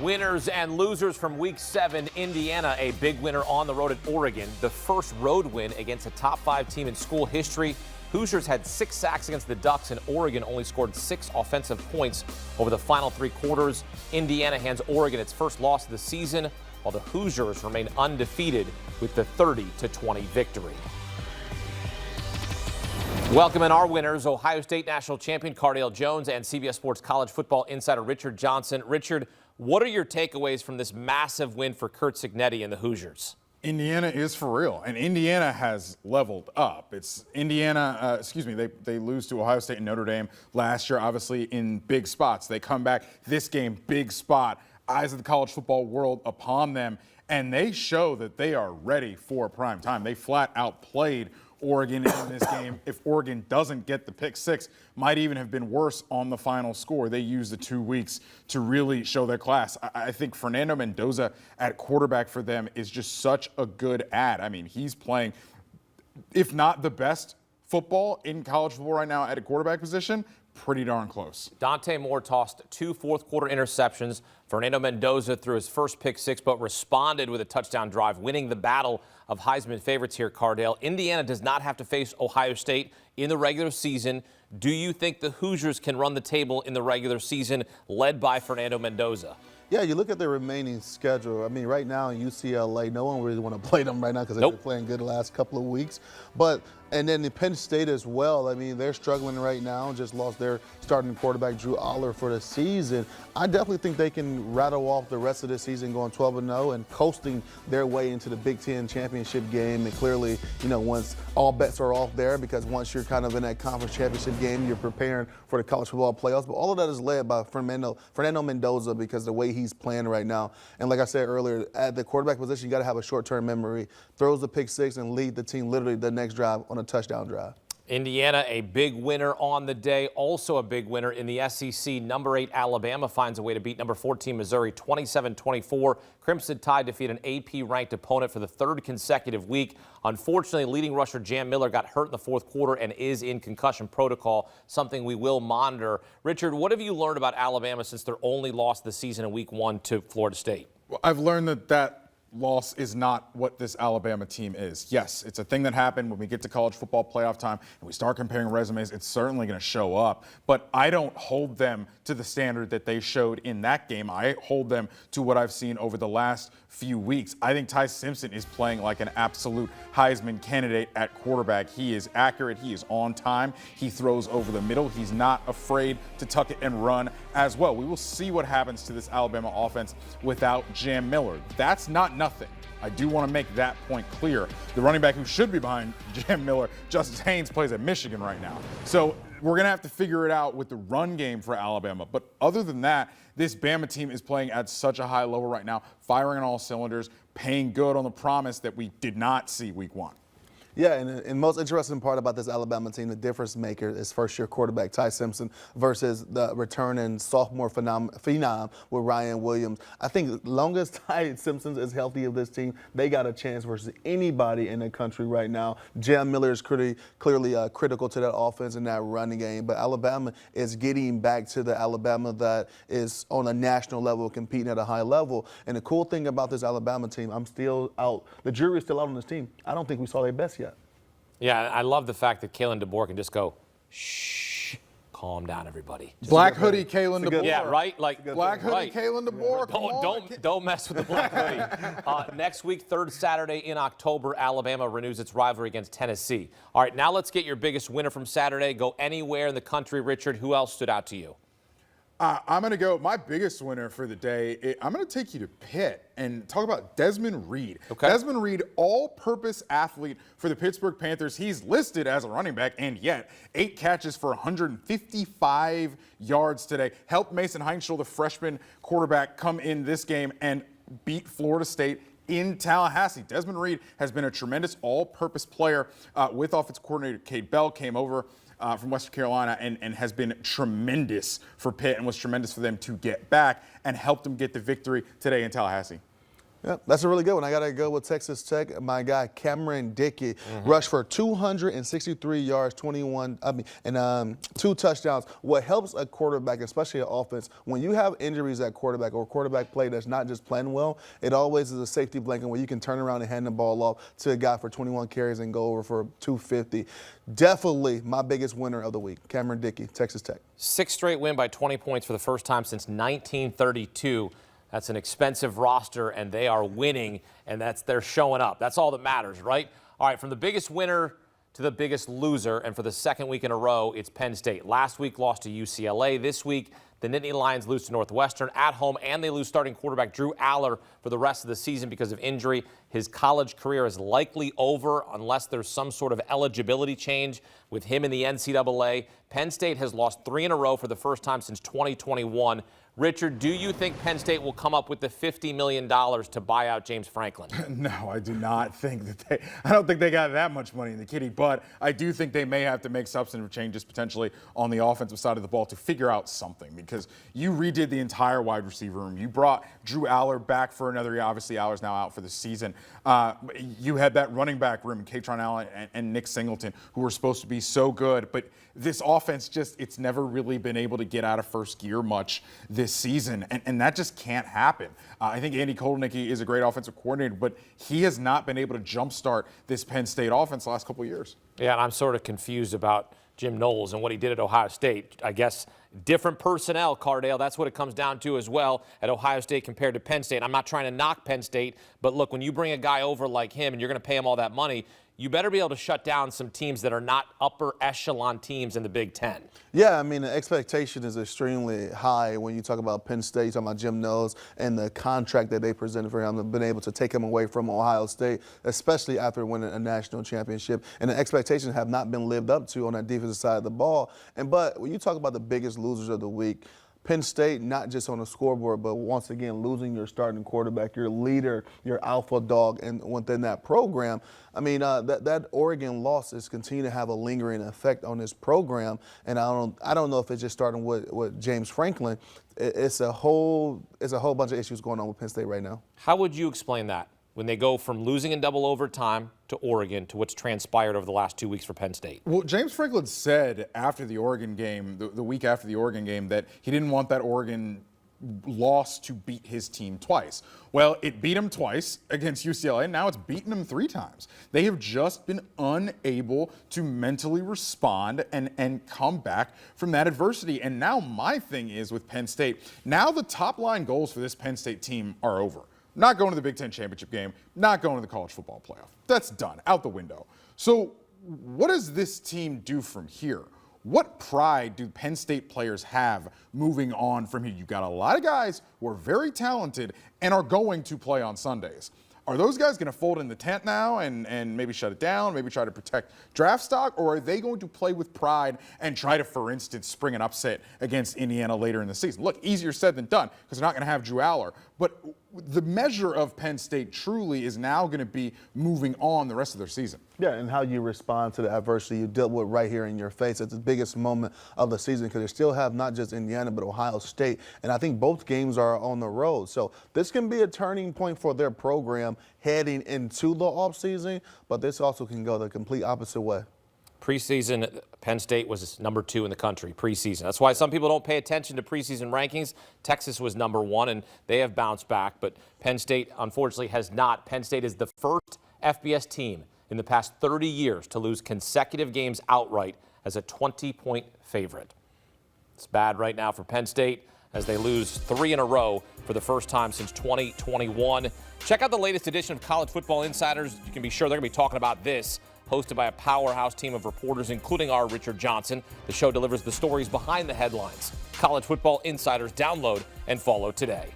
Winners and losers from Week 7. Indiana, a big winner on the road at Oregon. The first road win against a top 5 team in school history. Hoosiers had 6 sacks against the Ducks, and Oregon only scored 6 offensive points over the final 3 quarters. Indiana hands Oregon its first loss of the season, while the Hoosiers remain undefeated with the 30-20 victory. Welcome in our winners, Ohio State national champion Cardale Jones and CBS Sports college football insider Richard Johnson. Richard, what are your takeaways from this massive win for Curt Cignetti and the Hoosiers? Indiana is for real, and Indiana has leveled up. It's Indiana, they lose to Ohio State and Notre Dame last year, obviously in big spots. They come back this game, big spot, eyes of the college football world upon them, and they show that they are ready for prime time. They flat out played Oregon in this game. If Oregon doesn't get the pick 6, might even have been worse on the final score. They used the 2 weeks to really show their class. I think Fernando Mendoza at quarterback for them is just such a good add. I mean, he's playing, if not the best football in college football right now at a quarterback position, pretty darn close. Dante Moore tossed 2 fourth-quarter interceptions. Fernando Mendoza threw his first pick 6, but responded with a touchdown drive, winning the battle of Heisman favorites here, Cardale. Indiana does not have to face Ohio State in the regular season. Do you think the Hoosiers can run the table in the regular season, led by Fernando Mendoza? Yeah, you look at their remaining schedule. I mean, right now in UCLA, no one really want to play them right now because they've been playing good the last couple of weeks. And then in Penn State as well, I mean, they're struggling right now, just lost their starting quarterback, Drew Aller, for the season. I definitely think they can rattle off the rest of the season going 12-0 and coasting their way into the Big Ten championship game. And clearly, you know, once all bets are off there, because once you're kind of in that conference championship game, you're preparing for the college football playoffs. But all of that is led by Fernando Mendoza, because the way he's playing right now. And like I said earlier, at the quarterback position, you got to have a short-term memory. Throws the pick 6 and lead the team literally the next drive on a touchdown drive. Indiana, a big winner on the day. Also a big winner in the SEC. Number 8 Alabama finds a way to beat number 14 Missouri 27-24. Crimson Tide defeat an AP-ranked opponent for the 3rd consecutive week. Unfortunately, leading rusher Jam Miller got hurt in the 4th quarter and is in concussion protocol, something we will monitor. Richard, what have you learned about Alabama since their only loss of the season in Week 1 to Florida State? Well, I've learned that loss is not what this Alabama team is. Yes, it's a thing that happened when we get to college football playoff time and we start comparing resumes. It's certainly going to show up, but I don't hold them to the standard that they showed in that game. I hold them to what I've seen over the last few weeks. I think Ty Simpson is playing like an absolute Heisman candidate at quarterback. He is accurate. He is on time. He throws over the middle. He's not afraid to tuck it and run as well. We will see what happens to this Alabama offense without Jam Miller. That's not nothing. I do want to make that point clear. The running back who should be behind Jam Miller, Justice Haynes, plays at Michigan right now. So we're going to have to figure it out with the run game for Alabama. But other than that, this Bama team is playing at such a high level right now, firing on all cylinders, paying good on the promise that we did not see Week 1. Yeah, and the most interesting part about this Alabama team, the difference maker, is first-year quarterback Ty Simpson versus the returning sophomore phenom with Ryan Williams. I think as long as Ty Simpson is healthy of this team, they got a chance versus anybody in the country right now. Jam Miller is clearly critical to that offense and that running game, but Alabama is getting back to the Alabama that is on a national level, competing at a high level. And the cool thing about this Alabama team, I'm still out. The jury is still out on this team. I don't think we saw their best yet. Yeah, I love the fact that Kalen DeBoer can just go, shh, calm down, everybody. Black hoodie Kalen DeBoer. Yeah, right? Like Black hoodie Kalen DeBoer. Don't mess with the black hoodie. Next week, 3rd Saturday in October, Alabama renews its rivalry against Tennessee. All right, now let's get your biggest winner from Saturday. Go anywhere in the country, Richard. Who else stood out to you? I'm going to go, my biggest winner for the day, I'm going to take you to Pitt and talk about Desmond Reed. Okay. Desmond Reed, all-purpose athlete for the Pittsburgh Panthers. He's listed as a running back, and yet 8 catches for 155 yards today. Helped Mason Heinschel, the freshman quarterback, come in this game and beat Florida State in Tallahassee. Desmond Reed has been a tremendous all-purpose player with offensive coordinator Cade Bell, came over from Western Carolina and has been tremendous for Pitt and was tremendous for them to get back and helped them get the victory today in Tallahassee. Yeah, that's a really good one. I got to go with Texas Tech. My guy Cameron Dickey rushed for 263 yards, 2 touchdowns. What helps a quarterback, especially an offense, when you have injuries at quarterback or quarterback play that's not just playing well, it always is a safety blanket where you can turn around and hand the ball off to a guy for 21 carries and go over for 250. Definitely my biggest winner of the week, Cameron Dickey, Texas Tech. 6th straight win by 20 points for the first time since 1932. That's an expensive roster, and they are winning, and they're showing up. That's all that matters, right? All right, from the biggest winner to the biggest loser, and for the second week in a row, it's Penn State. Last week lost to UCLA. This week, the Nittany Lions lose to Northwestern at home, and they lose starting quarterback Drew Aller for the rest of the season because of injury. His college career is likely over unless there's some sort of eligibility change with him in the NCAA. Penn State has lost 3 in a row for the first time since 2021. Richard, do you think Penn State will come up with the $50 million to buy out James Franklin? No, I do not think that I don't think they got that much money in the kitty, but I do think they may have to make substantive changes potentially on the offensive side of the ball to figure out something, because you redid the entire wide receiver room. You brought Drew Aller back for another year. Obviously, Aller's now out for the season. You had that running back room, Katron Allen and Nick Singleton, who were supposed to be so good, but this offense it's never really been able to get out of first gear much this season, and that just can't happen. I think Andy Kotelnicki is a great offensive coordinator, but he has not been able to jumpstart this Penn State offense the last couple of years. Yeah, and I'm sort of confused about Jim Knowles and what he did at Ohio State. I guess different personnel, Cardale. That's what it comes down to as well at Ohio State compared to Penn State. I'm not trying to knock Penn State, but look, when you bring a guy over like him and you're going to pay him all that money, you better be able to shut down some teams that are not upper echelon teams in the Big Ten. Yeah, I mean, the expectation is extremely high when you talk about Penn State, you talk about Jim Knowles and the contract that they presented for him, and been able to take him away from Ohio State, especially after winning a national championship. And the expectations have not been lived up to on that defensive side of the ball. But when you talk about the biggest losers of the week, Penn State, not just on the scoreboard, but once again, losing your starting quarterback, your leader, your alpha dog, and within that program. I mean, that Oregon loss is continuing to have a lingering effect on this program, and I don't know if it's just starting with James Franklin. It's a whole bunch of issues going on with Penn State right now. How would you explain that when they go from losing in double overtime to Oregon to what's transpired over the last 2 weeks for Penn State? Well, James Franklin said after the Oregon game, the week after the Oregon game, that he didn't want that Oregon loss to beat his team twice. Well, it beat him twice against UCLA, and now it's beaten him 3 times. They have just been unable to mentally respond and come back from that adversity. And now my thing is with Penn State, now the top line goals for this Penn State team are over. Not going to the Big Ten championship game, not going to the college football playoff. That's done, out the window. So what does this team do from here? What pride do Penn State players have moving on from here? You've got a lot of guys who are very talented and are going to play on Sundays. Are those guys going to fold in the tent now and maybe shut it down, maybe try to protect draft stock, or are they going to play with pride and try to, for instance, spring an upset against Indiana later in the season? Look, easier said than done because they're not going to have Drew Aller, but the measure of Penn State truly is now going to be moving on the rest of their season. Yeah, and how you respond to the adversity you dealt with right here in your face. It's the biggest moment of the season because they still have not just Indiana but Ohio State, and I think both games are on the road. So this can be a turning point for their program heading into the offseason, but this also can go the complete opposite way. Preseason, Penn State was number 2 in the country, preseason. That's why some people don't pay attention to preseason rankings. Texas was number 1, and they have bounced back, but Penn State, unfortunately, has not. Penn State is the first FBS team in the past 30 years to lose consecutive games outright as a 20-point favorite. It's bad right now for Penn State as they lose 3 in a row for the first time since 2021. Check out the latest edition of College Football Insiders. You can be sure they're going to be talking about this. Hosted by a powerhouse team of reporters, including our Richard Johnson. The show delivers the stories behind the headlines. College Football Insiders, download and follow today.